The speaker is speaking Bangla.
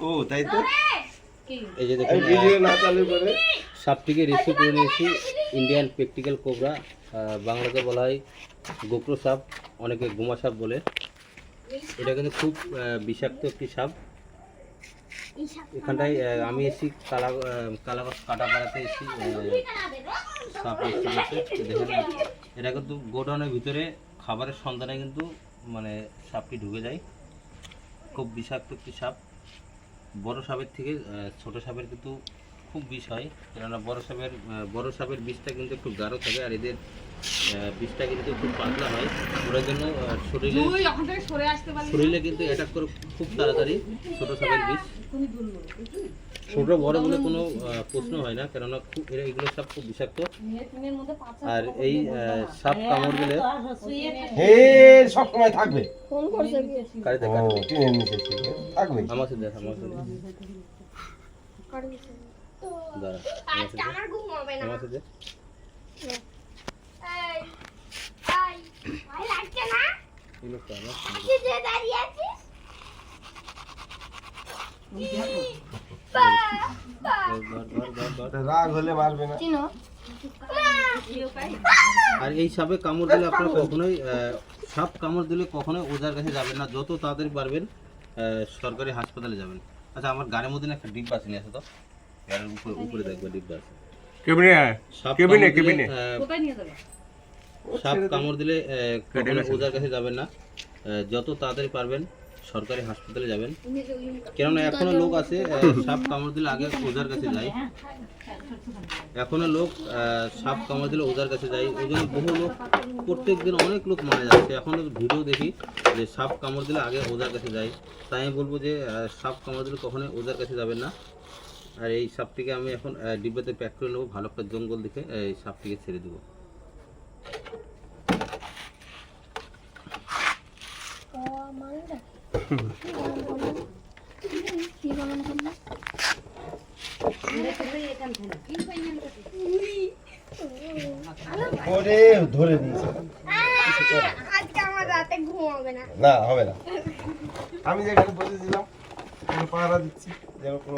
ও তাই তো। এই যে দেখুন ভিডিও না চালু করে সাপটিকে রেস্কিউ করে নিয়েছি। ইন্ডিয়ান প্র্যাকটিক্যাল কোবরা, বাংলাতে বলা হয় গোপ্রো সাপ, অনেকে গুমা সাপ বলে। এটা কিন্তু খুব বিষাক্ত একটি সাপ। এখানটায় আমি এসেছি কালাগঞ্জ কাটাপাড়াতে এসেছি সাপ রেস্কিউ করতে। দেখেন এটা কিন্তু গোডাউনের ভিতরে খাবারের সন্ধানে কিন্তু মানে সাপটি ঢুকে যায়। খুব বিষাক্ত একটি সাপ। বড় সাপের থেকে ছোট সাপের কিন্তু খুব বিষ হয়, কেননা বড় সাপের বিষটা কিন্তু একটু গাঢ় থাকে, আর এদের বিষটা কিন্তু খুব পাতলা হয়। ওটার জন্য শরীরে কিন্তু অ্যাটাক করে খুব তাড়াতাড়ি ছোট সাপের বিষ। ছোট বড় বলে কোনো প্রশ্ন হয় না, কেননা খুব এগুলো সাপ খুব বিষাক্ত। আর এই সাপ কামড় দিলে হে সব সময় থাকবে। ফোন করছে কি? কারে দেখা ও টিনের নিচে থাকবে। আমার সাথে দেখা, আমার সাথে কারে দিছে? দাঁড়া, আজকে আমার ঘুম হবে না। আমার সাথে এই ভাই লাগছে না? এই লোকটা আমার তুই যে দাঁড়িয়ে আছিস? ধর। রাগ হলে মারবে না। চিনো? আর এই সাপে কামড় দিলে আপনারা কখনোই সাপ কামড় দিলে কখনোই ওজার কাছে যাবেন না, যত তাড়াতাড়ি পারবেন সরকারি হাসপাতালে যাবেন। আচ্ছা, আমার গাড়ির মধ্যে না একটা ডিব্বা আছে, নিয়ে আসো তো। গাড়ির উপরে দেখবে ডিব্বা আছে। সাপ কামড় দিলে কখনো ওজার কাছে যাবেন না, যত তাড়াতাড়ি পারবেন সরকারি হাসপাতালে যাবেন। কেননা এখনো লোক আছে সাপ কামড় দিলে আগে ওজার কাছে যায়। এখনো লোক সাপ কামড় দিলে ওজার কাছে যায়। ওই জন্য বহু লোক প্রত্যেক দিন অনেক লোক মারা যাচ্ছে। এখনো ভিডিও দেখি যে সাপ কামড় দিলে আগে ওজার কাছে যায়। তাই আমি বলবো যে সাপ কামড় দিলে কখনোই ওজার কাছে যাবেন না। আর এই সাপটিকে আমি এখন ডিব্বাতে প্যাক করে নেবো, ভালো একটা জঙ্গল দেখে এই সাপটিকে ছেড়ে দেবো। কি বলেন করলে? ওরে ধরে দিয়েছে। আজকে আমার রাতে ঘুম হবে না। না হবে না। আমি যেখানে বসেছিলাম পাহারা দিচ্ছি যেন কোনো